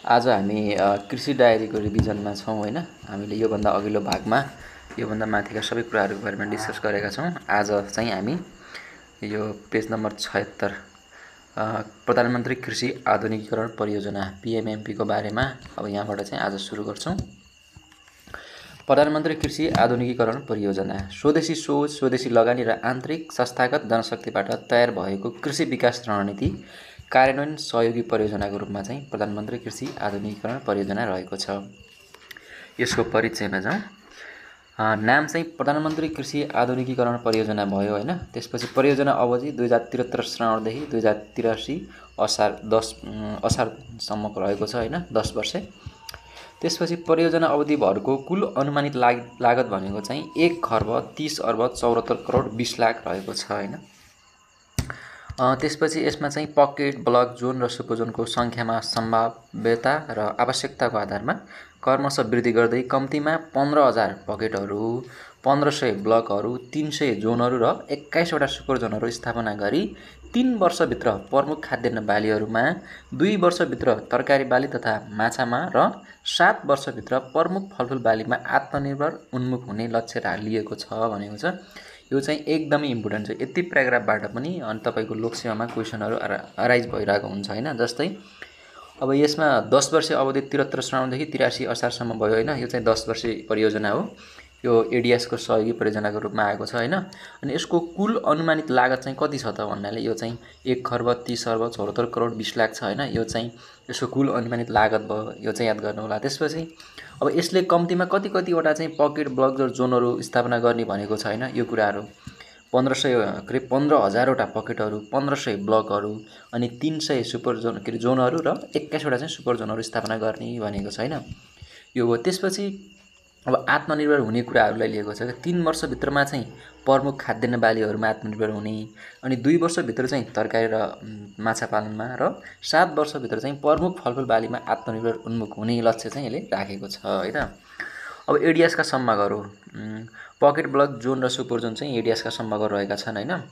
आज हामी कृषि डायरीको रिभिजनमा छौँ होइन। हामीले योभन्दा अघिल्लो भागमा योभन्दा माथिका सबै कुराहरूको बारेमा डिस्कस गरेका छौँ। आज चाहिँ हामी यो पेज नम्बर 76 प्रधानमन्त्री कृषि आधुनिकीकरण परियोजना PMMP को बारेमा अब यहाँबाट चाहिँ आज सुरु गर्छौँ। प्रधानमन्त्री कृषि आधुनिकीकरण परियोजना स्वदेशी सोच, स्वदेशी लगानी र आन्तरिक संस्थागत जनशक्तिबाट तयार भएको कृषि विकास रणनीति कार्यान्वयन सहयोगी परियोजनाको रूपमा चाहिँ प्रधानमन्त्री कृषि आधुनिकीकरण परियोजना रहेको छ। यसको परिचयमा जाउँ। नाम चाहिँ प्रधानमन्त्री कृषि आधुनिकीकरण परियोजना भयो होइन। त्यसपछि परियोजना अवधि 2073 श्रावणदेखि 2083 असारसम्मको रहेको छ होइन, 10 वर्ष। त्यसपछि परियोजना अवधिभरको कुल अनुमानित लागत भनेको चाहिँ 1,30,74,20,00,000 रहेको छ होइन। त्यसपछि यसमा चाहिँ पकेट, ब्लक, जोन र सुपरजोनको सङ्ख्यामा सम्भाव्यता र आवश्यकताको आधारमा क्रमशः वृद्धि गर्दै कम्तीमा 15,000 पकेटहरू, 1500 ब्लकहरू, 300 जोनहरू र 21वटा सुपरजोनहरू स्थापना गरी 3 वर्षभित्र प्रमुख खाद्यान्न बालीहरूमा, 2 वर्षभित्र तरकारी बाली तथा माछामा र 7 वर्षभित्र प्रमुख फलफुल बालीमा आत्मनिर्भर उन्मुख हुने लक्ष्य लिएको छ भनेको छ। यो चाहिँ एकदमै इम्पोर्टेन्ट छ। यति प्याराग्राफबाट पनि अनि तपाईँको लोकसेवामा क्वेसनहरू अराइज भइरहेको हुन्छ होइन। जस्तै अब यसमा 10 वर्ष अवधि 73 श्रावणदेखि 83 असारसम्म भयो होइन। यो चाहिँ 10 वर्षीय परियोजना हो। यो एडिएसको सहयोगी परियोजनाको रूपमा आएको छ होइन। अनि यसको कुल अनुमानित लागत चाहिँ कति छ त भन्नाले यो चाहिँ 1,30,74,20,00,000 छ होइन। यो चाहिँ यसको कुल अनुमानित लागत भयो, यो चाहिँ याद गर्नु होला। त्यसपछि अब यसले कम्तीमा कतिवटा चाहिँ पकेट, ब्लक र जोनहरू स्थापना गर्ने भनेको छ होइन। यो कुराहरू 15,000वटा पकेटहरू, 1500 ब्लकहरू अनि 300 सुपरजोन जोनहरू र 21वटा चाहिँ सुपरजोनहरू स्थापना गर्ने भनेको छ होइन। यो हो। त्यसपछि अब आत्मनिर्भर हुने कुराहरूलाई लिएको छ। 3 वर्षभित्रमा चाहिँ प्रमुख खाद्यान्न बालीहरूमा आत्मनिर्भर हुने, अनि 2 वर्षभित्र चाहिँ तरकारी र माछा पालनमा र 7 वर्षभित्र चाहिँ प्रमुख फलफुल बालीमा आत्मनिर्भर उन्मुख हुने लक्ष्य चाहिँ यसले राखेको छ है त। अब एडिएसका सम्भागहरू पकेट, ब्लक, जोन र सुपरजोन चाहिँ एडिएसका सम्भागहरू रहेका छन् होइन।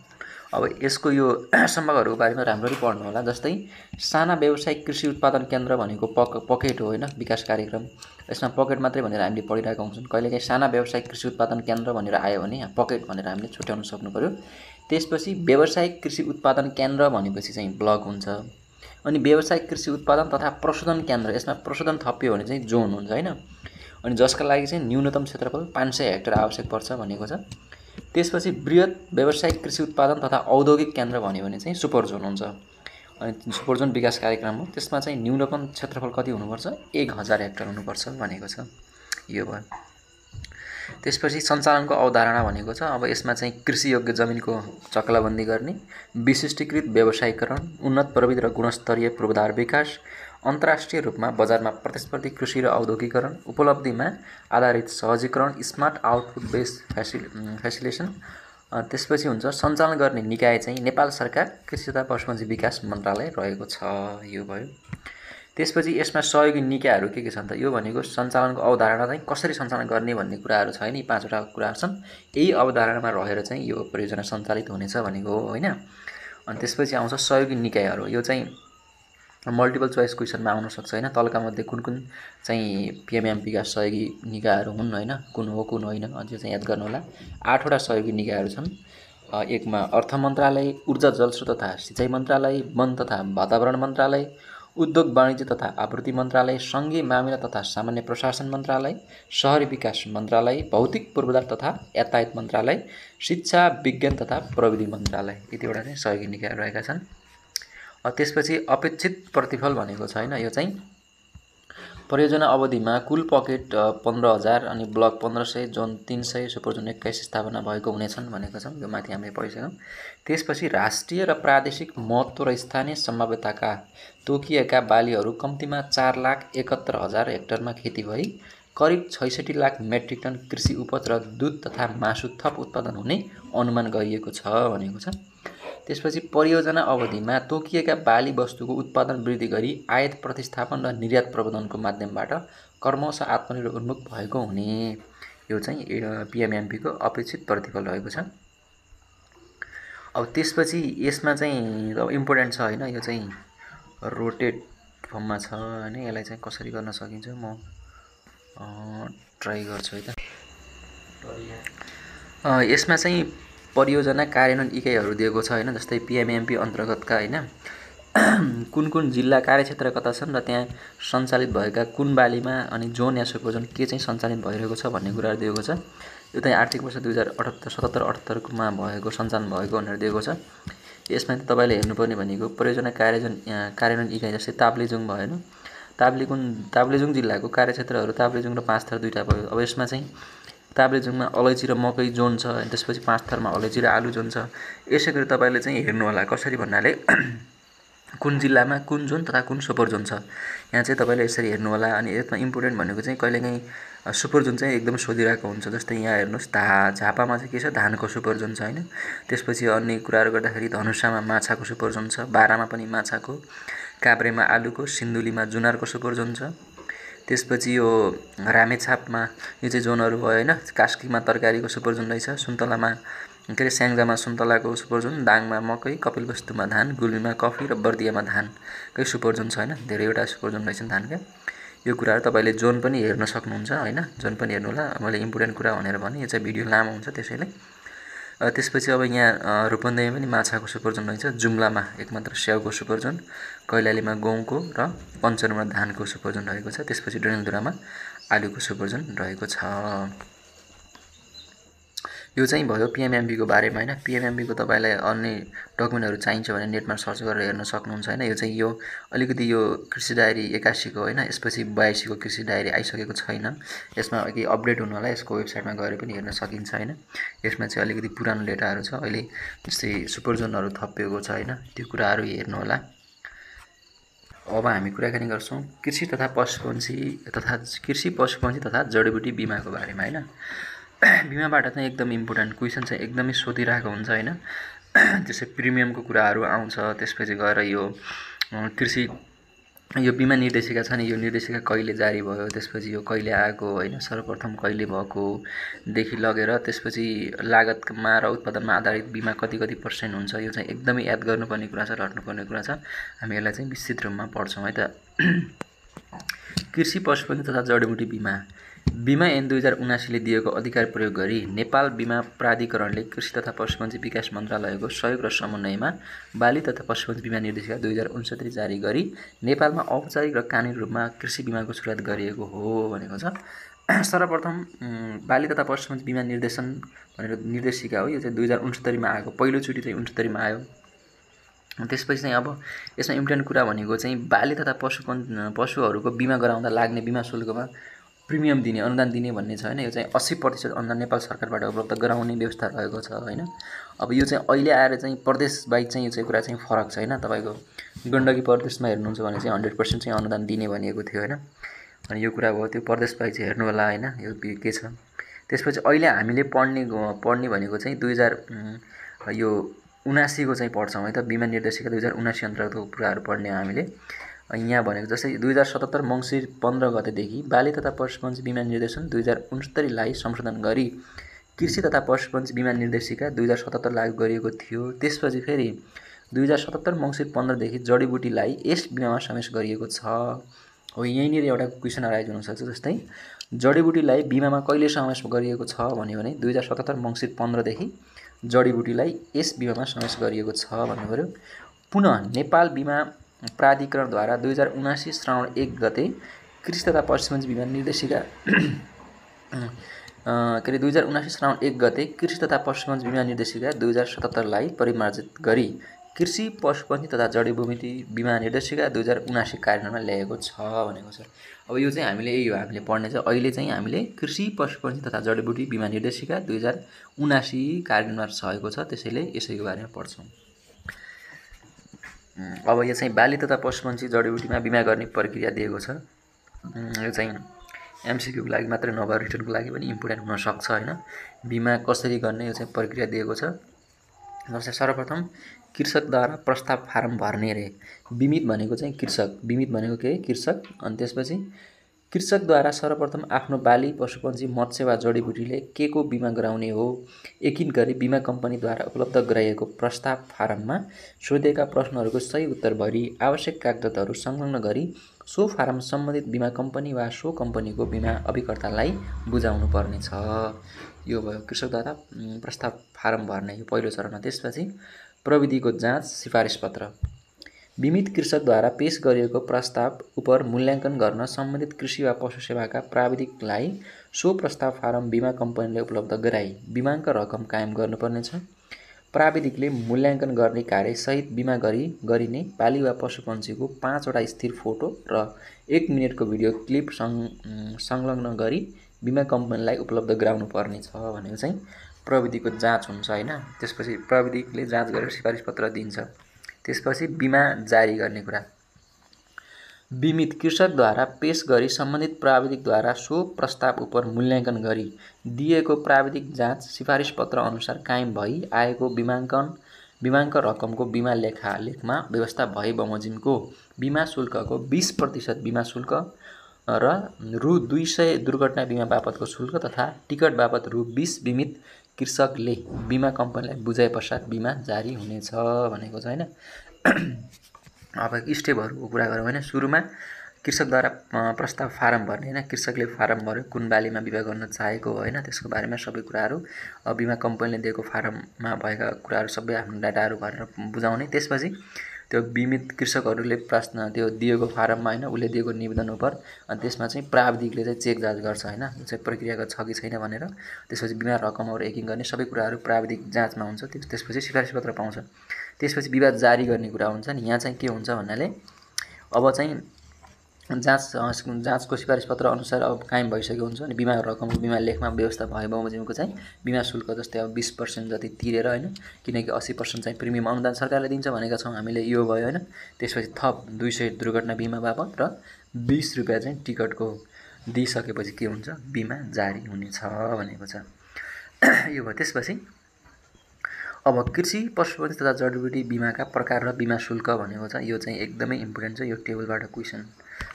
अब यसको यो सम्भागहरूको बारेमा राम्ररी पढ्नु होला। जस्तै साना व्यावसायिक कृषि उत्पादन केन्द्र भनेको पकेट हो होइन, विकास कार्यक्रम। यसमा पकेट मात्रै भनेर हामीले पढिरहेका हुन्छौँ। कहिलेकाहीँ साना व्यावसायिक कृषि उत्पादन केन्द्र भनेर आयो भने यहाँ पकेट भनेर हामीले छुट्याउन सक्नु पऱ्यो। त्यसपछि व्यावसायिक कृषि उत्पादन केन्द्र भनेपछि चाहिँ ब्लक हुन्छ। अनि व्यावसायिक कृषि उत्पादन तथा प्रशोधन केन्द्र, यसमा प्रशोधन थपियो भने चाहिँ जोन हुन्छ होइन। अनि जसका लागि चाहिँ न्यूनतम क्षेत्रफल 500 हेक्टर आवश्यक पर्छ भनेको छ। त्यसपछि बृहत व्यावसायिक कृषि उत्पादन तथा औद्योगिक केन्द्र भन्यो भने चाहिँ सुपरजोन हुन्छ। अनि सुपरजोन विकास कार्यक्रम हो। त्यसमा चाहिँ न्यूनतम क्षेत्रफल कति हुनुपर्छ? 1000 हेक्टर हुनुपर्छ भनेको छ। यो भयो। त्यसपछि सञ्चालनको अवधारणा भनेको छ। अब यसमा चाहिँ कृषियोग्य जमिनको चक्लाबन्दी गर्ने, विशिष्टीकृत व्यवसायीकरण, उन्नत प्रविधि र गुणस्तरीय पूर्वाधार विकास, अन्तर्राष्ट्रिय रूपमा बजारमा प्रतिस्पर्धी कृषि र औद्योगिकरण, उपलब्धिमा आधारित सहजीकरण, स्मार्ट आउटपुट बेस्ड फेसिलिटेसन। त्यसपछि हुन्छ सञ्चालन गर्ने निकाय चाहिँ नेपाल सरकार कृषि तथा पशुपन्छी विकास मन्त्रालय रहेको छ। यो भयो। त्यसपछि यसमा सहयोगी निकायहरू के छन् त? यो भनेको सञ्चालनको अवधारणा चाहिँ कसरी सञ्चालन गर्ने भन्ने कुराहरू छैन। यी 5वटा कुराहरू छन्। यही अवधारणामा रहेर चाहिँ यो परियोजना सञ्चालित हुनेछ भनेको हो होइन। अनि त्यसपछि आउँछ सहयोगी निकायहरू। यो चाहिँ मल्टिपल चोइस क्वेसनमा आउन सक्छ होइन। तलका मध्ये कुन चाहिँ PMMP का सहयोगी निकायहरू हुन् होइन, कुन हो कुन होइन, अझै चाहिँ याद गर्नु होला। 8वटा सहयोगी निकायहरू छन्। एकमा अर्थ मन्त्रालय, ऊर्जा जलस्रोत तथा सिँचाइ मन्त्रालय, वन तथा वातावरण मन्त्रालय, उद्योग वाणिज्य तथा आपूर्ति मन्त्रालय, सङ्घीय मामिला तथा सामान्य प्रशासन मन्त्रालय, शहरी विकास मन्त्रालय, भौतिक पूर्वाधार तथा यातायात मन्त्रालय, शिक्षा, विज्ञान तथा प्रविधि मन्त्रालय। यतिवटा चाहिँ सहयोगी निकायहरू रहेका छन्। त्यसपछि अपेक्षित प्रतिफल भनेको छ होइन। यो चाहिँ परियोजना अवधिमा कुल पकेट 15,000 अनि ब्लक 1500, जोन 300, सुपरजोन 21 स्थापना भएको हुनेछन् भनेको छ। यो माथि हामीले पढिसक्यौँ। त्यसपछि राष्ट्रिय र प्रादेशिक महत्त्व र स्थानीय सम्भाव्यताका तोकिएका बालीहरू कम्तीमा 4,71,000 हेक्टरमा खेती भई करिब 66 लाख मेट्रिक टन कृषि उपज र दुध तथा मासु थप उत्पादन हुने अनुमान गरिएको छ भनेको छ। त्यसपछि परियोजना अवधिमा तोकिएका बाली वस्तुको उत्पादन वृद्धि गरी आयात प्रतिस्थापन र निर्यात प्रबन्धनको माध्यमबाट क्रमशः आत्मनिर्भर उन्मुख भएको हुने। यो चाहिँ PMMP को अपेक्षित प्रतिफल रहेको छ। अब त्यसपछि यसमा चाहिँ अब इम्पोर्टेन्ट छ होइन। यो चाहिँ रोटेट फर्ममा छ हैन। यसलाई चाहिँ कसरी गर्न सकिन्छ म ट्राई गर्छु है त। यसमा चाहिँ परियोजना कार्यान्वयन इकाइहरू दिएको छ हैन। जस्तै PMMP अन्तर्गतका हैन कुन कुन जिल्ला कार्यक्षेत्र कता छन् र त्यहाँ सञ्चालित भएका कुन बालीमा अनि जोन या सुपरजोन के चाहिँ सञ्चालित भइरहेको छ भन्ने कुराहरू दिएको छ। यो चाहिँ आर्थिक वर्ष 2077-78मा भएको सञ्चालन भएको भनेर दिएको छ। यसमा तपाईले हेर्नुपर्ने भनेको परियोजना कार्यान्वयन इकाइ जस्तै ताप्लेजुङ भयो हैन। ताप्लेजुङ जिल्लाको कार्यक्षेत्रहरू ताप्लेजुङ र पाँचथर दुईटा भयो। अब यसमा चाहिँ ताप्लेजुङमा अलैँची र मकै जोन छ अनि त्यसपछि पाँचथरमा अलैँची र आलु जोन छ। यसै गरी तपाईले चाहिँ हेर्नु होला कसरी भन्नाले कुन जिल्लामा कुन जोन तथा कुन सुपर जोन छ यहाँ चाहिँ तपाईले यसरी हेर्नु होला। अनि यसमा इम्पोर्टेन्ट भनेको चाहिँ कहिलेकाहीँ सुपर जोन चाहिँ एकदम सोधिरहेको हुन्छ। जस्तै यहाँ हेर्नुस् झापामा चाहिँ के छ धानको सुपर जोन छ हैन। त्यसपछि अन्य कुराहरू गर्दाखेरि धनुषामा माछाको सुपर जोन छ, बारामा पनि माछाको, काभ्रेमा आलुको, सिन्धुलीमा जुनारको सुपर जोन छ। त्यसपछि यो रामेछापमा यो चाहिँ जोनहरू भयो हैन। कास्कीमा तरकारीको सुपर जोन रहेछ, सुन्तलामा के अरे स्याङ्जामा सुन्तलाको सुपर जोन, दाङमा मकै, कपिलवस्तुमा धान, गुल्मीमा कफी र बर्दियामा धानकै सुपर जोन छ हैन। धेरैवटा सुपर जोन रहेछन् धानका। यो कुराहरू तपाईले जोन पनि हेर्न सक्नुहुन्छ हैन। जोन पनि हेर्नु होला। मैले इम्पोर्टेन्ट कुरा भनेर भने यो चाहिँ भिडियो लामो हुन्छ त्यसैले। त्यसपछि अब यहाँ रूपन्देहीमा पनि माछाको सुपर जोन रहेछ, जुम्लामा एकमात्र स्याउको सुपर जोन, कैलालीमा गहुँको र पञ्चरमा धानको सुपर जोन रहेको छ। त्यसपछि डडेलधुरामा आलुको सुपर जोन रहेको छ। यो चाहिँ भयो PMMP को बारेमा हैन। PMMP को तपाईलाई अन्य डकुमेन्टहरु चाहिन्छ भने नेटमा सर्च गरेर हेर्न सक्नुहुन्छ हैन। यो चाहिँ यो अलिकति यो कृषि डायरी 81 को हैन। यसपछि 82 को कृषि डायरी आइसकेको छैन। यसमा केही अपडेट हुनु होला। यसको वेबसाइटमा गएर पनि हेर्न सकिन्छ हैन। यसमा चाहिँ अलिकति पुरानो डेटाहरु छ। अहिले जस्तै सुपर जोनहरु थपिएको छ हैन। त्यो कुराहरु हेर्नु होला। अब हामी कुराकानी गर्छौं कृषि तथा पशुपन्छी तथा जडीबुटी बीमाको बारेमा हैन। बीमाबाट चाहिँ एकदम इम्पोर्टेन्ट क्वेशन चाहिँ एकदमै सोधिरहेको हुन्छ हैन। त्यसै प्रिमियमको कुराहरु आउँछ। त्यसपछि गएर यो कृषि यो बीमा निर्देशिका छ नि, यो निर्देशिका कहिले जारी भयो, त्यसपछि यो कहिले आएको हैन, सर्वप्रथम कहिले भएको देखि लगेर त्यसपछि लागतमा र उत्पादनमा आधारित बीमा कति % हुन्छ, यो चाहिँ एकदमै याद गर्नुपर्ने कुरा छ, रट्नुपर्ने कुरा छ। हामी यसलाई चाहिँ विस्तृत रूपमा पढ्छौं है त। कृषि पशुपन्छी तथा जडीबुटी बीमा ऐन 2079 ले दिएको अधिकार प्रयोग गरी नेपाल बीमा प्राधिकरणले कृषि तथा पशुपन्छी विकास मन्त्रालयको सहयोग र समन्वयमा बाली तथा पशुपन्छी बीमा निर्देशिका 2069 जारी गरी नेपालमा औपचारिक र कानुनी रूपमा कृषि बीमाको सुरुवात गरिएको हो भनेको छ। सर्वप्रथम बाली तथा पशुपन्छी बीमा निर्देशन भनेर निर्देशिका हो। यो चाहिँ 2069 मा आएको, पहिलो चोटी चाहिँ 69 मा आयो। त्यसपछि चाहिँ अब यसमा इम्पोर्टेन्ट कुरा भनेको चाहिँ बाली तथा पशुहरूको बीमा गराउँदा लाग्ने बीमा शुल्कमा प्रिमियम दिने, अनुदान दिने भन्ने छ हैन। यो चाहिँ 80% अनुदान नेपाल सरकारबाट उपलब्ध गराउने व्यवस्था रहेको छ हैन। अब यो चाहिँ अहिले आएर चाहिँ प्रदेश बाइ चाहिँ यो चाहिँ कुरा चाहिँ फरक छ हैन। तपाईको गण्डकी प्रदेशमा हेर्नुहुन्छ भने चाहिँ 100% चाहिँ अनुदान दिने भनिएको थियो हैन। अनि यो कुरा भयो। त्यो प्रदेश बाइ चाहिँ हेर्नु होला हैन। यो के छ। त्यसपछि अहिले हामीले पढ्ने भनेको चाहिँ 2079 को चाहिँ पढ्छौं है त। बीमा निर्देशिका 2079 अन्तर्गतको कुराहरु पढ्ने हामीले। यहाँ भनेको जस्तै 2077 मङ्सिर 15 गतेदेखि बाली तथा पशुपन्छी बीमा निर्देशन 2069 लाई संशोधन गरी कृषि तथा पशुपन्छी बीमा निर्देशिका 2077 लागू गरिएको थियो। त्यसपछि फेरि 2077 मङ्सिर 15 देखि जडीबुटीलाई यस बीमामा समावेश गरिएको छ। हो यहीँनिर एउटा क्वेशन आइज हुन सक्छ। जस्तै जडीबुटीलाई बीमामा कहिले समावेश गरिएको छ भन्यो भने 2077 मङ्सिर 15 देखि जडीबुटीलाई यस बीमामा समावेश गरिएको छ भन्नु पर्यो। पुनः नेपाल बीमा प्राधिकरणद्वारा 2079 श्रावण 1 गते कृषि तथा पशुपन्छी बीमा निर्देशिका 2079 श्रावण 1 गते कृषि तथा पशुपन्छी बीमा निर्देशिका 2077 लाई परिमार्जित गरी कृषि पशुपन्छी तथा जडीबुटी बीमा निर्देशिका 2079 कार्यान्वयनमा ल्याएको छ भनेको छ। अब यो चाहिँ हामीले यही हो हामीले पढ्ने चाहिँ अहिले चाहिँ हामीले कृषि पशुपन्छी तथा जडीबुटी बीमा निर्देशिका 2079 कार्यान्वयनमा भएको छ। त्यसैले यसैको बारेमा पढ्छौं। अब यो चाहिँ बाली तथा पशुपन्छी जडीबुटीमा बीमा गर्ने प्रक्रिया दिएको छ। यो चाहिँ MCQ को लागि मात्रै नभएर रिटर्नको लागि पनि इम्पोर्टेन्ट हुन सक्छ हैन। बीमा कसरी गर्ने यो चाहिँ प्रक्रिया दिएको छ। जस्तै सर्वप्रथम कृषकद्वारा प्रस्ताव फारम भर्ने रे। बीमित भनेको चाहिँ कृषक, बीमित भनेको के कृषक। अनि त्यसपछि कृषकद्वारा सर्वप्रथम आफ्नो बाली, पशुपन्छी, मत्स्य वा जडीबुटीले के को बिमा गराउने हो एकिन गरी बिमा कम्पनीद्वारा उपलब्ध गराइएको प्रस्ताव फारममा सोधिएका प्रश्नहरूको सही उत्तर भरी आवश्यक कागजातहरू संलग्न गरी सो फारम सम्बन्धित बिमा कम्पनी वा सो कम्पनीको बिमा अभिकर्तालाई बुझाउनु पर्नेछ। यो भयो कृषकद्वारा प्रस्ताव फारम भर्ने यो पहिलो चरण हो। त्यसपछि प्रविधिको जाँच सिफारिस पत्र। बीमित कृषकद्वारा पेश गरिएको प्रस्ताव उप मूल्याङ्कन गर्न सम्बन्धित कृषि वा पशु सेवाका प्राविधिकलाई सो प्रस्ताव फारम बिमा कम्पनीले उपलब्ध गराई बिमाको रकम कायम गर्नुपर्नेछ। प्राविधिकले मूल्याङ्कन गर्ने कार्य सहित बिमा गरिने बाली वा पशुपन्छीको 5 वटा स्थिर फोटो र 1 मिनेटको भिडियो क्लिप संलग्न गरी बिमा कम्पनीलाई उपलब्ध गराउनु पर्नेछ भनेको चाहिँ प्रविधिको जाँच हुन्छ हैन। त्यसपछि प्राविधिकले जाँच गरेर सिफारिस पत्र दिन्छ। त्यसपछि बिमा जारी गर्ने कुरा। बीमित कृषकद्वारा पेश गरी सम्बन्धित प्राविधिकद्वारा सो प्रस्ताव उप मूल्याङ्कन गरी दिएको प्राविधिक जाँच सिफारिस पत्र अनुसार कायम भई आएको बिमाङ्क रकमको बिमा लेखमा व्यवस्था भए बमोजिमको बिमा शुल्कको 20% बिमा शुल्क र रु 200 दुर्घटना बिमा बापतको शुल्क तथा टिकट बापत रु 20 बीमित कृषकले बिमा कम्पनीलाई बुझाए पश्चात बिमा जारी हुनेछ भनेको छ हैन। अब स्टेपहरूको कुरा गरौँ हैन। सुरुमा कृषकद्वारा प्रस्ताव फारम भर्ने हैन। कृषकले फारम भर्यो, कुन बालीमा बिमा गर्न चाहेको हो हैन, त्यसको बारेमा सबै कुराहरू बिमा कम्पनीले दिएको फारममा भएका कुराहरू सबै आफ्नो डाटाहरू भरेर बुझाउने। त्यसपछि त्यो बीमित कृषकहरूले प्रश्न त्यो दिएको फारममा हैन उसले दिएको निवेदन उपर अनि त्यसमा चाहिँ प्राविधिकले चाहिँ चेक जाँच गर्छ हैन, यो चाहिँ प्रक्रियागत छ कि छैन भनेर। त्यसपछि बिमा रकमहरू एकिङ गर्ने सबै कुराहरू प्राविधिक जाँचमा हुन्छ। त्यसपछि सिफारिस पत्र पाउँछ। त्यसपछि विवाद जारी गर्ने कुरा हुन्छ नि। यहाँ चाहिँ के हुन्छ भन्नाले अब चाहिँ जाँचको सिफारिस पत्र अनुसार अब कायम भइसकेको हुन्छ अनि बिमा रकमको बिमा लेखमा व्यवस्था भए बमोजिमको चाहिँ बिमा शुल्क जस्तै अब 20% जति तिरेर हैन, किनकि 80% चाहिँ प्रिमियम अनुदान सरकारले दिन्छ भनेका छौँ हामीले, यो भयो हैन। त्यसपछि थप 200 दुर्घटना बिमा बापत र 20 रुपैयाँ चाहिँ टिकटको दिइसकेपछि के हुन्छ, बिमा जारी हुनेछ भनेको छ। यो भयो। त्यसपछि अब कृषि पशुपन्छी तथा जडीबुटी बिमाका प्रकार र बिमा शुल्क भनेको छ। यो चाहिँ एकदमै इम्पोर्टेन्ट छ। यो टेबलबाट क्वेसन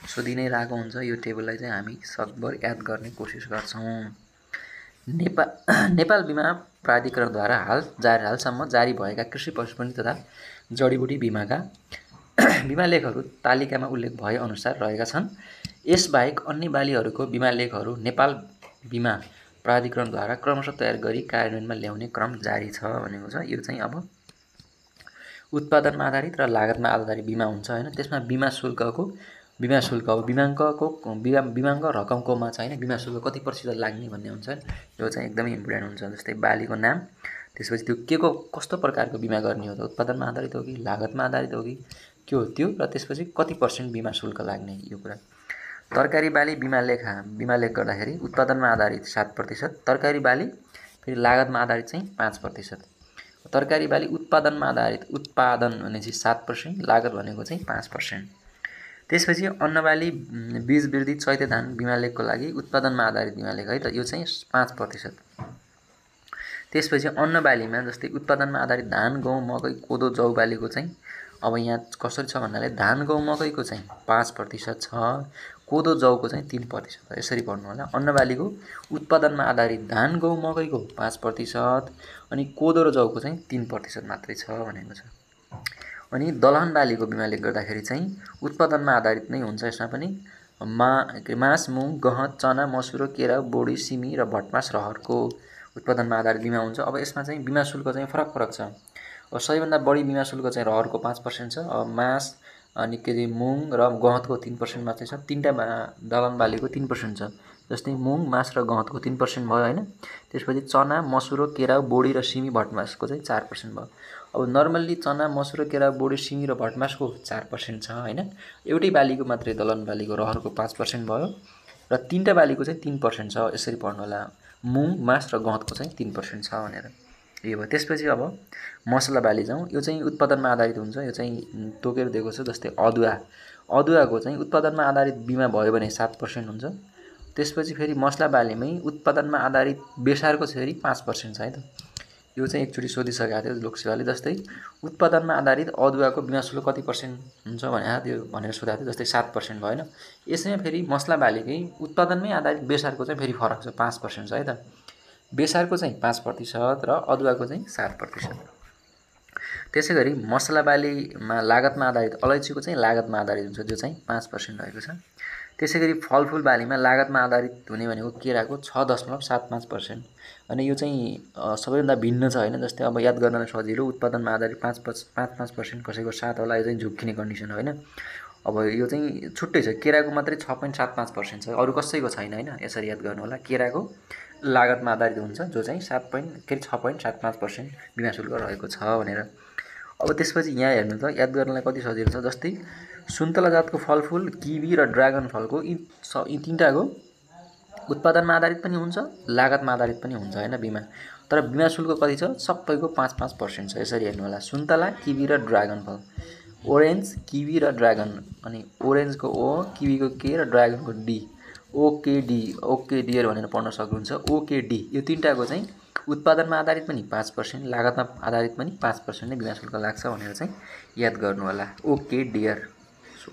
सोधि नै रहेको हुन्छ। यो टेबललाई चाहिँ हामी सकभर याद गर्ने कोसिस गर्छौँ। नेपाल बिमा प्राधिकरणद्वारा हालसम्म जारी भएका कृषि पशुपन्छी तथा जडीबुटी बिमाका बिमा लेखहरू तालिकामा उल्लेख भए अनुसार रहेका छन्। यसबाहेक अन्य बालीहरूको बिमा लेखहरू नेपाल बिमा प्राधिकरणद्वारा क्रमशः तयार गरी कार्यान्वयनमा ल्याउने क्रम जारी छ भनेको छ। यो चाहिँ अब उत्पादनमा आधारित र लागतमा आधारित बिमा हुन्छ हैन। त्यसमा बिमा शुल्क अब बिमाङ्क रकमकोमा चाहिँ बिमा शुल्क कति प्रतिशत लाग्ने भन्ने हुन्छ। यो चाहिँ एकदमै इम्पोर्टेन्ट हुन्छ। जस्तै बालीको नाम, त्यसपछि त्यो के को कस्तो प्रकारको बिमा गर्ने हो, त उत्पादनमा आधारित हो कि लागतमा आधारित हो कि के हो त्यो, र त्यसपछि कति % बिमा शुल्क लाग्ने, यो कुरा। तरकारी बाली बिमा लेख गर्दाखेरि उत्पादनमा आधारित 7%, तरकारी बाली फेरि लागतमा आधारित चाहिँ 5%। तरकारी बाली उत्पादनमा आधारित, उत्पादन भनेपछि 7%, लागत भनेको चाहिँ 5%। त्यसपछि अन्नबाली बीज वृद्धि चैते धान बिमा लेखको लागि उत्पादनमा आधारित बिमा लेख है त, यो चाहिँ 5%। त्यसपछि अन्नबालीमा जस्तै उत्पादनमा आधारित धान, गहुँ, मकै, कोदो, जौ बालीको चाहिँ अब यहाँ कसरी छ भन्नाले धान, गहुँ, मकैको चाहिँ 5% छ, कोदो, जौको चाहिँ 3%। यसरी पढ्नु होला। अन्नबालीको उत्पादनमा आधारित धान, गहुँ, मकैको 5% अनि कोदो र जौको चाहिँ 3% मात्रै छ भनेको छ। अनि दलहन बालीको बिमा लेख गर्दाखेरि चाहिँ उत्पादनमा आधारित नै हुन्छ। यसमा पनि मास, मुङ, गहत, चना, मसुरो, केरा, बोडी, सिमी र भटमास, रहरको उत्पादनमा आधारित बिमा हुन्छ। अब यसमा चाहिँ बिमा शुल्क चाहिँ फरक छ। अब सबैभन्दा बढी बिमा शुल्क चाहिँ रहरको 5% छ। अब मास अनि के अरे मुङ र गहतको 3% मात्रै छ। तीनटा दलहन बालीको 3% छ। जस्तै मुङ, मास र गहतको 3% भयो हैन। त्यसपछि चना, मसुरो, केरा, बोडी र सिमी, भटमासको चाहिँ 4% भयो। अब नर्मल्ली चना, मसुरो, केरा, बोडी, सिमी र भटमासको 4% छ हैन। एउटै बालीको मात्रै दलहन बालीको रहरको 5% भयो र तीनटा बालीको चाहिँ 3% छ। यसरी पढ्नु होला। मुङ, मास र गहतको चाहिँ 3% छ भनेर। यो भयो। त्यसपछि अब मसला बाली जाउँ। यो चाहिँ उत्पादनमा आधारित हुन्छ। यो चाहिँ तोकेर दिएको छ। जस्तै अदुवाको चाहिँ उत्पादनमा आधारित बिमा भयो भने 7% हुन्छ। त्यसपछि फेरि मसला बालीमै उत्पादनमा आधारित बेसारको फेरि 5% छ है त। यो चाहिँ एकचोटि सोधिसकेको थियो लोकसेवाले। जस्तै उत्पादनमा आधारित अदुवाको बिमा शुल्क कति पर्सेन्ट हुन्छ त्यो भनेर सोधेको थियो। जस्तै 7% भयो हैन। यसैमा फेरि मसला बालीकै उत्पादनमै आधारित बेसारको चाहिँ फेरि फरक छ, 5% छ है त। बेसारको चाहिँ 5% र अदुवाको चाहिँ 7%। त्यसै गरी मसला बालीमा लागतमा आधारित अलैँचीको चाहिँ लागतमा आधारित हुन्छ, जो चाहिँ 5% रहेको छ। त्यसै गरी फलफुल बालीमा लागतमा आधारित हुने भनेको केराको 6.75%। अनि यो चाहिँ सबैभन्दा भिन्न छ हैन। जस्तै अब याद गर्नलाई सजिलो, उत्पादनमा आधारित 5% कसैको 7 होला, यो चाहिँ झुक्किने कन्डिसन हो हैन। अब यो चाहिँ छुट्टै छ, केराको मात्रै 6.75% छ, अरू कसैको छैन हैन। यसरी याद गर्नु होला, केराको लागतमा आधारित हुन्छ, जो चाहिँ 6.75% बिमा शुल्क रहेको छ भनेर। अब त्यसपछि यहाँ हेर्नु त याद गर्नलाई कति सजिलो छ। जस्तै सुन्तला जातको फलफुल, किवी र ड्रागन फलको यी तीनटाको उत्पादनमा आधारित पनि हुन्छ, लागतमा आधारित पनि हुन्छ हैन बिमा। तर बिमा शुल्क कति छ? सबैको 5% छ। यसरी हेर्नु होला, सुन्तला, किवी र ड्रागन फल, ओरेन्ज, किवी र ड्रागन, अनि ओरेन्जको ओ, किवीको के र ड्रागनको डी, ओकेडी, ओके डियर भनेर पढ्न सक्नुहुन्छ। ओकेडी यो तीनटाको चाहिँ उत्पादनमा आधारित पनि 5%, लागतमा आधारित पनि 5% नै बिमा शुल्क लाग्छ भनेर चाहिँ याद गर्नु होला। ओके डियर,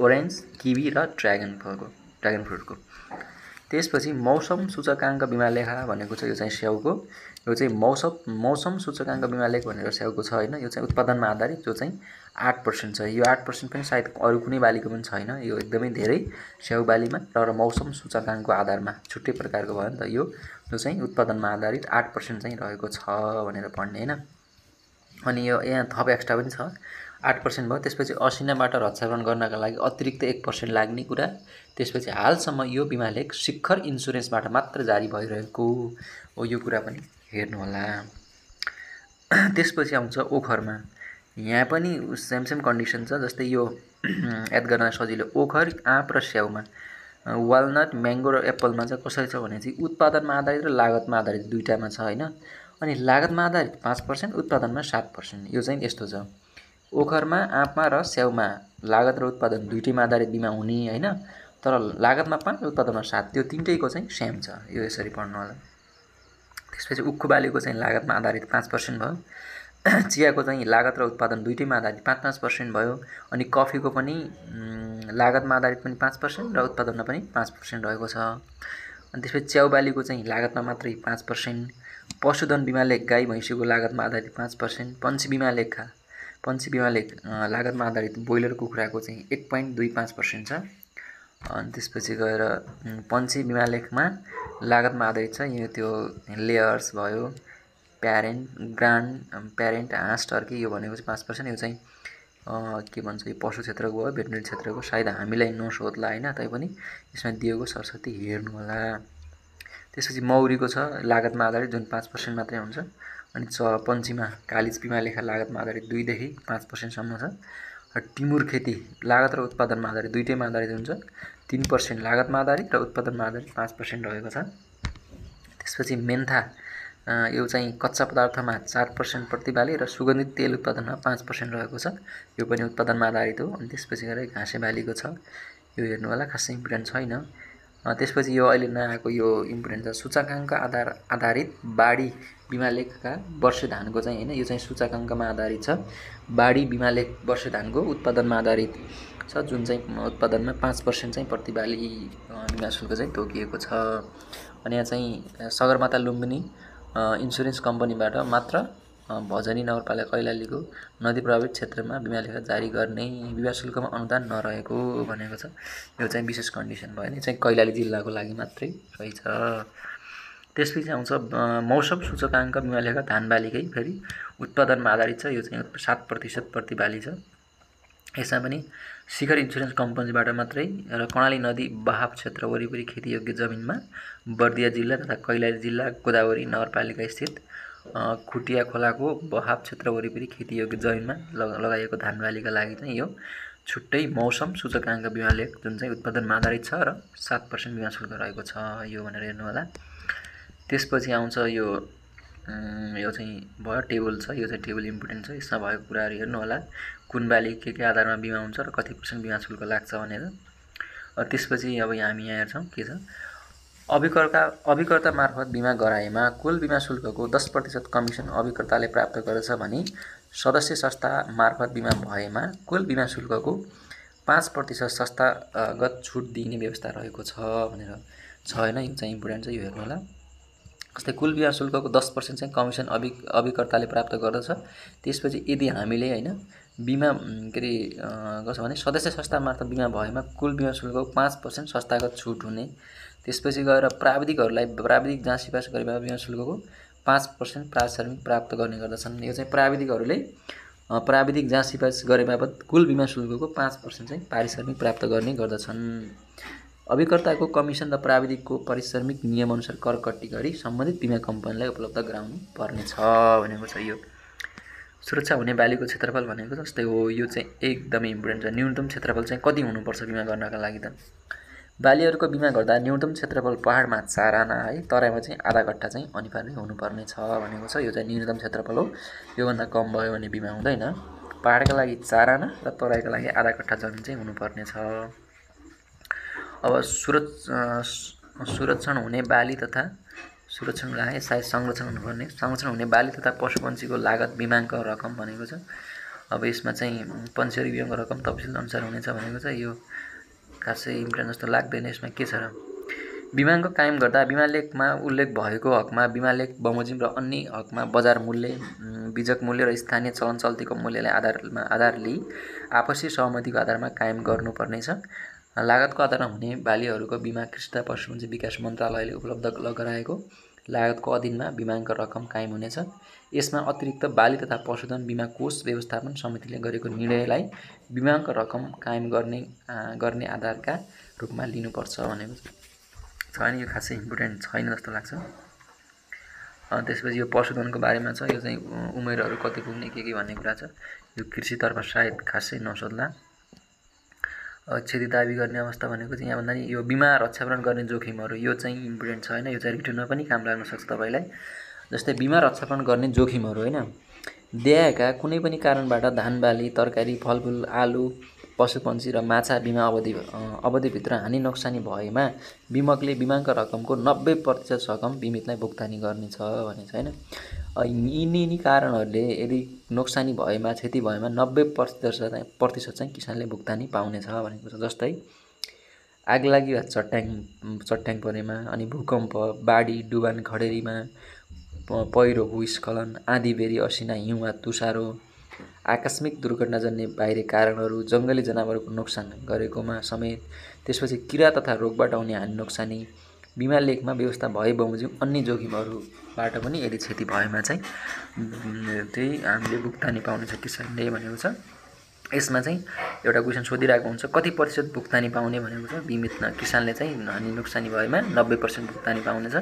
ओरेन्ज, किवी र ड्रागन फ्रुटको। त्यसपछि मौसम सूचकाङ्क बिमा लेखा भनेको छ, यो चाहिँ स्याउको। यो चाहिँ मौसम सूचकाङ्क बिमा लेख भनेर स्याउको छ हैन। यो चाहिँ उत्पादनमा आधारित, जो चाहिँ 8% छ। यो 8% पनि सायद अरू कुनै बालीको पनि छैन, यो एकदमै धेरै स्याउ बालीमा र मौसम सूचकाङ्कको आधारमा छुट्टै प्रकारको भयो नि त यो, जो चाहिँ उत्पादनमा आधारित 8% चाहिँ रहेको छ भनेर पढ्ने हैन। अनि यो यहाँ थप एक्स्ट्रा पनि छ, 8% भयो। त्यसपछि असिनाबाट रक्षाकरण गर्नका लागि अतिरिक्त 1% लाग्ने कुरा। त्यसपछि हालसम्म यो बिमा लेख शिखर इन्सुरेन्सबाट मात्र जारी भइरहेको हो, यो कुरा पनि हेर्नु होला। त्यसपछि आउँछ ओखरमा। यहाँ पनि सेम कन्डिसन छ। जस्तै यो याद गर्न सजिलो, ओखर, आँप र स्याउमा, वालनट, म्याङ्गो र एप्पलमा चाहिँ कसरी छ भने चाहिँ उत्पादनमा आधारित र लागतमा आधारित दुईटामा छ हैन। अनि लागतमा आधारित 5%, उत्पादनमा 7%। यो चाहिँ यस्तो छ, ओखरमा, आँपमा र स्याउमा लागत र उत्पादन दुईटैमा आधारित बिमा हुने हैन। तर लागतमा 5, उत्पादनमा 7, त्यो तीनटैको चाहिँ सेम छ। यो यसरी पढ्नु होला। त्यसपछि उक्खु बालीको चाहिँ लागतमा आधारित 5% भयो। चियाको चाहिँ लागत र उत्पादन दुईटैमा आधारित 5% भयो। अनि कफीको पनि लागतमा आधारित पनि 5% र उत्पादनमा पनि 5% रहेको छ। अनि त्यसपछि च्याउ बालीको चाहिँ लागतमा मात्रै 5%। पशुधन बिमा लेख, गाई भैँसीको लागतमा आधारित 5%। पन्छी बिमा लेख लागतमा आधारित ब्रोइलर कुखुराको चाहिँ 1.25% छ। अनि त्यसपछि गएर पन्छी बिमा लेखमा लागतमा आधारित छ, यो त्यो लेयर्स भयो, प्यारेन्ट, हाँस, टर्की, यो भनेको चाहिँ 5%। यो चाहिँ के भन्छ, यो पशु क्षेत्रको भयो, भेटनेरी क्षेत्रको। सायद हामीलाई नसोध्ला हैन, तैपनि यसमा दिएको सरस्वती हेर्नु होला। त्यसपछि मौरीको छ लागतमा आधारित, जुन 5% मात्रै हुन्छ। अनि पन्छीमा कालिज बिमा लेखा लागतमा आधारित 2 देखि 5% सम्म छ। टिमुर खेती लागत र उत्पादनमा आधारित दुईटैमा आधारित हुन्छ, 3% लागतमा आधारित र उत्पादनमा आधारित 5% रहेको छ। त्यसपछि मेन्था, यो चाहिँ कच्चा पदार्थमा 4% प्रतिबाली र सुगन्धित तेल उत्पादनमा 5% रहेको छ। यो पनि उत्पादनमा आधारित हो। अनि त्यसपछि गएर घाँसे बालीको छ, यो हेर्नु होला, खासै इम्पोर्टेन्ट छैन। त्यसपछि यो अहिले नयाँ आएको यो इम्पोर्टेन्ट छ, सूचकाङ्क आधारित बाढी बिमा लेखका वर्ष धानको चाहिँ हैन। यो चाहिँ सूचकाङ्कमा आधारित छ। बाढी बिमा लेख वर्ष धानको उत्पादनमा आधारित छ, जुन चाहिँ उत्पादनमा 5% चाहिँ प्रतिबाली बिमा शुल्क चाहिँ तोकिएको छ। अनि यहाँ चाहिँ सगरमाथा लुम्बिनी इन्सुरेन्स कम्पनीबाट मात्र भजनी नगरपालिका कैलालीको नदी प्रभावित क्षेत्रमा बिमा लेखा जारी गर्ने, बिमा शुल्कमा अनुदान नरहेको भनेको छ। यो चाहिँ विशेष कन्डिसन भयो नि, चाहिँ कैलाली जिल्लाको लागि मात्रै रहेछ। त्यसपछि आउँछ मौसम सूचकाङ्क बिमा लेखा धान बालीकै फेरि उत्पादनमा आधारित छ। यो चाहिँ 7% प्रतिबाली छ। यसमा पनि शिखर इन्सुरेन्स कम्पनीबाट मात्रै र कर्णाली नदी बहाव क्षेत्र वरिपरि खेतीयोग्य जमिनमा बर्दिया जिल्ला तथा कैलाली जिल्ला गोदावरी नगरपालिका स्थित खुटिया खोलाको बहाव क्षेत्र वरिपरि खेतीयोग्य जमिनमा लगाइएको धान बालीका लागि चाहिँ यो छुट्टै मौसम सूचकाङ्क बिमा लेख, जुन चाहिँ उत्पादनमा आधारित छ र 7% बिमा शुल्क रहेको छ, यो भनेर हेर्नु होला। त्यसपछि आउँछ यो चाहिँ भयो टेबल छ, यो चाहिँ टेबल इम्पोर्टेन्ट छ। यसमा भएको कुराहरू हेर्नु होला, कुन बाली के आधारमा बिमा हुन्छ र कति % बिमा शुल्क लाग्छ भनेर। त्यसपछि अब हामी यहाँ हेर्छौँ के छ, अभिकर्ता मार्फत बिमा गराएमा कुल बिमा शुल्कको 10% कमिसन अभिकर्ताले प्राप्त गर्दछ भने सदस्य संस्था मार्फत बिमा भएमा कुल बिमा शुल्कको 5% संस्थागत छुट दिने व्यवस्था रहेको छ भनेर छ हैन। यो चाहिँ इम्पोर्टेन्ट छ, यो हेर्नु होला। जस्तै कुल बिमा शुल्कको 10% चाहिँ कमिसन अभिकर्ताले प्राप्त गर्दछ। त्यसपछि यदि हामीले हैन बिमा के अरे कसो भने सदस्य संस्था मार्फत बिमा भएमा कुल बिमा शुल्कको 5% संस्थागत छुट हुने। त्यसपछि गएर प्राविधिक जाँच सिफारिस गरेमा बिमा शुल्कको 5% पारिश्रमिक प्राप्त गर्ने गर्दछन्। यो चाहिँ प्राविधिक जाँच सिफारिस गरेबापत कुल बिमा शुल्कको 5% चाहिँ पारिश्रमिक प्राप्त गर्ने गर्दछन्। अभिकर्ताको कमिसन र प्राविधिकको पारिश्रमिक नियमअनुसार कर कट्टी गरी सम्बन्धित बिमा कम्पनीलाई उपलब्ध गराउनु पर्नेछ भनेको छ। यो सुरक्षा हुने बालीको क्षेत्रफल भनेको जस्तै हो, यो चाहिँ एकदमै इम्पोर्टेन्ट छ। न्यूनतम क्षेत्रफल चाहिँ कति हुनुपर्छ बिमा गर्नका लागि त? बालीहरूको बिमा गर्दा न्यूनतम क्षेत्रफल पहाडमा 4 आना है, तराईमा चाहिँ आधा कट्ठा चाहिँ अनिवार्य हुनुपर्ने छ भनेको छ। यो चाहिँ न्यूनतम क्षेत्रफल हो। योभन्दा कम भयो भने बिमा हुँदैन। पहाडका लागि 4 आना र तराईका लागि आधा कट्ठा जमिन चाहिँ हुनुपर्ने छ। अब संरक्षण हुने बाली तथा संरक्षण राखे सायद संरक्षण हुनुपर्ने संरक्षण हुने बाली तथा पशुपन्छीको लागत बिमाको रकम भनेको छ। अब यसमा चाहिँ पन्छीहरू बिमाको रकम तपसिल अनुसार हुनेछ भनेको छ। यो खासै इम्पोर्टेन्ट जस्तो लाग्दैन। यसमा के छ र, बिमाङ्क कायम गर्दा बिमा लेखमा उल्लेख भएको हकमा बिमा लेख बमोजिम र अन्य हकमा बजार मूल्य, बीजक मूल्य र स्थानीय चलन चल्तीको मूल्यलाई आधार लिई आपसी सहमतिको आधारमा कायम गर्नुपर्नेछ। लागतको आधारमा हुने बालीहरूको बिमा कृषि तथा पशुपन्छी विकास मन्त्रालयले उपलब्ध गराएको लागतको अधीनमा बिमाङ्क रकम कायम हुनेछ। यसमा अतिरिक्त बाली तथा पशुधन बिमा कोष व्यवस्थापन समितिले गरेको निर्णयलाई बिमाङ्क रकम कायम गर्ने आधारका रूपमा लिनुपर्छ भनेको छ। यो खासै इम्पोर्टेन्ट छैन जस्तो लाग्छ। त्यसपछि यो पशुधनको बारेमा छ। यो चाहिँ उमेरहरू कति पुग्ने के भन्ने कुरा छ। यो कृषितर्फ सायद खासै नसोध्ला। क्षति दाबी गर्ने अवस्था भनेको चाहिँ यहाँ भन्दा नि यो बिमा रक्षाकरण गर्ने जोखिमहरू, यो चाहिँ इम्पोर्टेन्ट छ हैन। यो चाहिँ रिटर्नमा पनि काम लाग्न सक्छ तपाईँलाई। जस्तै बिमा रक्षाकरण गर्ने जोखिमहरू हैन, देयका कुनै पनि कारणबाट धान बाली, तरकारी, फलफुल, आलु, पशुपन्छी र माछा बिमा अवधिभित्र हानि नोक्सानी भएमा बिमकले बिमाको रकमको 90% रकम बिमितलाई भुक्तानी गर्नेछ भनेको छ हैन। यिनी कारणहरूले यदि नोक्सानी भएमा, क्षति भएमा 90% चाहिँ किसानले भुक्तानी पाउनेछ भनेको छ। जस्तै आगलागी वा चट्याङ परेमा, अनि भूकम्प, बाढी, डुबान, खडेरीमा, पहिरो, भूस्खलन, आँधीबेहरी, असिना, हिउँ वा तुषारो, आकस्मिक दुर्घटनाजन्य बाहिरी कारणहरू, जङ्गली जनावरको नोक्सान गरेकोमा समेत, त्यसपछि किरा तथा रोगबाट हुने हानि नोक्सानी, बिमा लेखमा व्यवस्था भए बमोजिम अन्य जोखिमहरूबाट पनि यदि क्षति भएमा चाहिँ त्यही हामीले भुक्तानी पाउनेछ किसानले भनेको छ। यसमा चाहिँ एउटा क्वेसन सोधिरहेको हुन्छ, कति प्रतिशत भुक्तानी पाउने भनेको छ। बिमितमा किसानले चाहिँ हानि नोक्सानी भएमा 90% भुक्तानी पाउनेछ।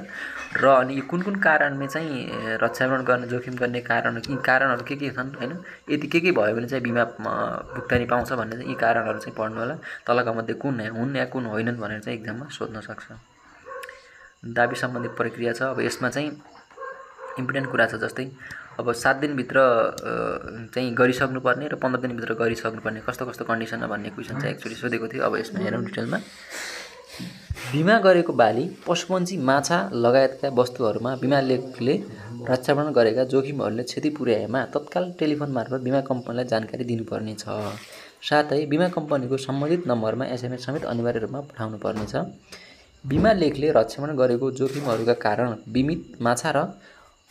र अनि कुन कारणले चाहिँ रक्षाकरण गर्ने जोखिम गर्ने कारणहरू के छन् हैन, यदि के भयो भने चाहिँ बिमा भुक्तानी पाउँछ भन्ने चाहिँ यी कारणहरू चाहिँ पढ्नु होला। तलका मध्ये कुन हुन् या कुन होइनन् भनेर चाहिँ एक्जाममा सोध्न सक्छ। दाबी सम्बन्धी प्रक्रिया छ। अब यसमा चाहिँ इम्पोर्टेन्ट कुरा छ। जस्तै अब 7 दिनभित्र चाहिँ गरिसक्नुपर्ने र 15 दिनभित्र गरिसक्नुपर्ने कस्तो कन्डिसनमा भन्ने क्वेसन चाहिँ एक्चुअली सोधेको थियो। अब यसमा हेरौँ डिटेलमा। बिमा गरेको बाली, पशुपन्छी, माछा लगायतका वस्तुहरूमा बिमा लेखले रक्षाकरण गरेका जोखिमहरूले क्षति पुर्याएमा तत्काल टेलिफोन मार्फत बिमा कम्पनीलाई जानकारी दिनुपर्ने छ। साथै बिमा कम्पनीको सम्बन्धित नम्बरमा SMS समेत अनिवार्य रूपमा पठाउनु पर्नेछ। बिमा लेखले रक्षाकरण गरेको जोखिमहरूका कारण बिमित माछा र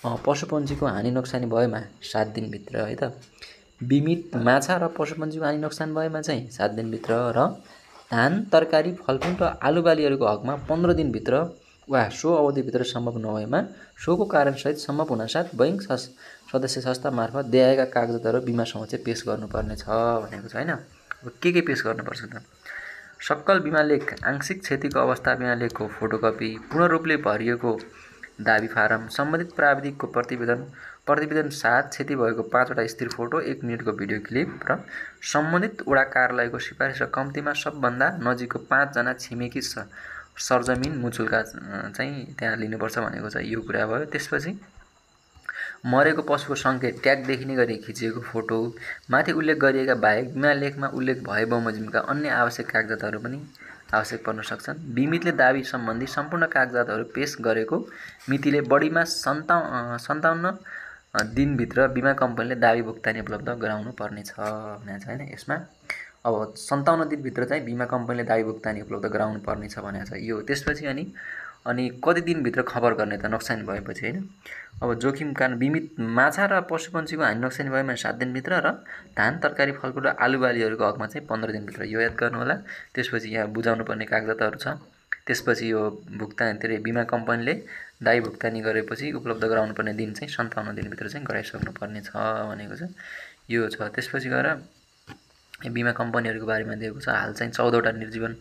पशुपन्छीको हानि नोक्सानी भएमा 7 दिनभित्र है त, बिमित माछा र पशुपन्छीको हानि नोक्सान भएमा चाहिँ 7 दिनभित्र, र धान, तरकारी, फलफुल र आलुबालीहरूको हकमा 15 दिनभित्र वा सो अवधिभित्र सम्भव नभएमा सोको कारणसहित सम्भव हुनासाथ बैंक सदस्य संस्था मार्फत देयका कागजातहरू बिमा समक्ष पेश गर्नुपर्ने छ भनेको छ हैन। अब के पेश गर्नुपर्छ त? सक्कल बिमा लेख, आंशिक क्षतिको अवस्था बिमा लेखको फोटोकपी, पूर्ण रूपले भरिएको दाबी फारम, सम्बन्धित प्राविधिकको प्रतिवेदन साथ क्षति भएको 5वटा स्थिर फोटो, 1 मिनेटको भिडियो क्लिप र सम्बन्धित वडा कार्यालयको सिफारिस र कम्तीमा सबभन्दा नजिकको 5 जना छिमेकी सरजमिन मुचुल्का चाहिँ त्यहाँ लिनुपर्छ भनेको छ। यो कुरा भयो। त्यसपछि मरेको पशुको सङ्केत ट्याग देखिने गरी खिचिएको फोटो, माथि उल्लेख गरिएका बाहेक बिमा लेखमा उल्लेख भए बमोजिमका अन्य आवश्यक कागजातहरू पनि आवश्यक पर्न सक्छन्। बिमितले दाबी सम्बन्धी सम्पूर्ण कागजातहरू पेश गरेको मितिले बढीमा 57 दिनभित्र बिमा कम्पनीले दाबी भुक्तानी उपलब्ध गराउनु पर्नेछ भनेको छ हैन। यसमा अब 57 दिनभित्र चाहिँ बिमा कम्पनीले दाबी भुक्तानी उपलब्ध गराउनु पर्नेछ भनेको छ यो। त्यसपछि अनि कति दिनभित्र खबर गर्ने त नोक्सानी भएपछि हैन। अब जोखिम कारण बिमित माछा र पशुपन्छीको हानि नोक्सानी भयो भने 7 दिनभित्र र धान तरकारी फलफुल र आलु बालीहरूको हकमा चाहिँ 15 दिनभित्र यो याद गर्नु होला। त्यसपछि यहाँ बुझाउनु पर्ने कागजातहरू छ। त्यसपछि यो भुक्तानी बिमा कम्पनीले दायी भुक्तानी गरेपछि उपलब्ध गराउनु पर्ने दिन चाहिँ 57 दिनभित्र चाहिँ गराइसक्नु पर्ने छ भनेको छ यो छ। त्यसपछि गएर बिमा कम्पनीहरूको बारेमा दिएको छ। हाल चाहिँ 14 वटा निर्जीवन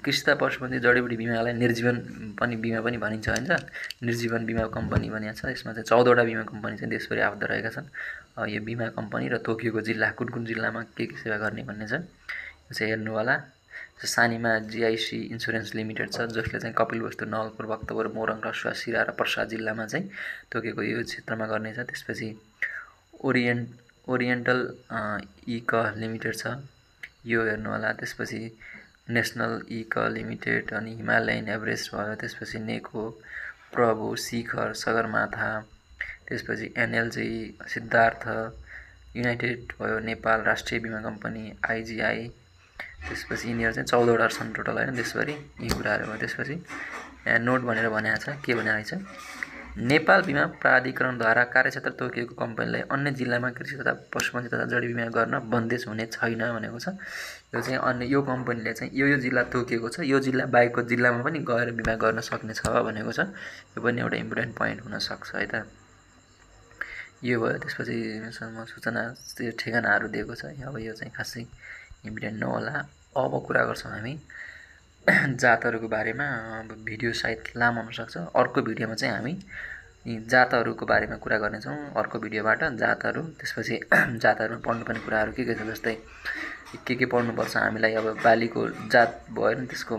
कृषि तथा पशुपन्छी जडीबुटी बिमालाई निर्जीवन पनि बिमा पनि भनिन्छ हैन। निर्जीवन बिमा कम्पनी भनिएको छ। यसमा चाहिँ 14 वटा बिमा कम्पनी चाहिँ देशभरि आबद्ध रहेका छन्। यो बिमा कम्पनी र तोकिएको जिल्ला कुन जिल्लामा के सेवा गर्ने भन्ने छ यो चाहिँ हेर्नु होला। सानीमा जीआईसी इन्स्योरेन्स लिमिटेड छ जसले चाहिँ कपिलवस्तु, नवलपुर, भक्तपुर, मोरङ, रसुवा, सिरा र पर्सा जिल्लामा चाहिँ तोकेको यो क्षेत्रमा गर्ने छ। त्यसपछि ओरिएन्टल इक लिमिटेड छ यो हेर्नु होला। त्यसपछि नेसनल इक लिमिटेड अनि हिमालयन एभरेस्ट भयो। त्यसपछि नेको, प्रभु, शिखर, सगरमाथा, त्यसपछि एनएलजी, सिद्धार्थ, युनाइटेड भयो, नेपाल राष्ट्रिय बिमा कम्पनी, आइजिआई। त्यसपछि यिनीहरू चाहिँ 14 वटा छन् टोटल हैन देशभरि यी कुराहरू भयो। त्यसपछि यहाँ नोट भनेर भनेको छ के भनेको छ नेपाल बिमा प्राधिकरणद्वारा कार्यक्षेत्र तोकिएको कम्पनीलाई अन्य जिल्लामा कृषि तथा पशुपन्छी तथा जडी बिमा गर्न बन्देज हुने छैन भनेको छ। यो चाहिँ अन्य यो कम्पनीले चाहिँ यो जिल्ला तोकिएको छ यो जिल्ला बाहेकको जिल्लामा पनि गएर बिमा गर्न सक्ने छ भनेको छ। यो पनि एउटा इम्पोर्टेन्ट पोइन्ट हुन सक्छ है त। यो भयो। त्यसपछि सूचना ठेगानाहरू दिएको छ। अब यो चाहिँ खासै इम्पोर्टेन्ट नहोला। अब कुरा गर्छौँ हामी जातहरूको बारेमा। अब भिडियो सायद लामो हुनसक्छ। अर्को भिडियोमा चाहिँ हामी जातहरूको बारेमा कुरा गर्नेछौँ अर्को भिडियोबाट जातहरू। त्यसपछि जातहरूमा पढ्नुपर्ने कुराहरू के छ जस्तै के पढ्नुपर्छ हामीलाई। अब बालीको जात भयो नि त्यसको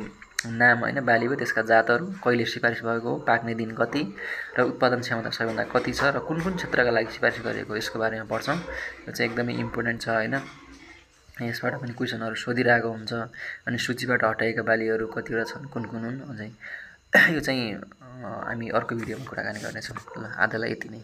नाम हैन बाली भयो त्यसका जातहरू कहिले सिफारिस भएको हो, पाक्ने दिन कति र उत्पादन क्षमता सबैभन्दा कति छ र कुन क्षेत्रका लागि सिफारिस गरेको यसको बारेमा पढ्छौँ। यो चाहिँ एकदमै इम्पोर्टेन्ट छ हैन। यसबाट पनि क्वेसनहरू सोधिरहेको हुन्छ। अनि सूचीबाट हटाएका बालीहरू कतिवटा छन् कुन हुन् अझै यो चाहिँ हामी अर्को भिडियोमा कुराकानी गर्नेछौँ। ल आजलाई यति नै।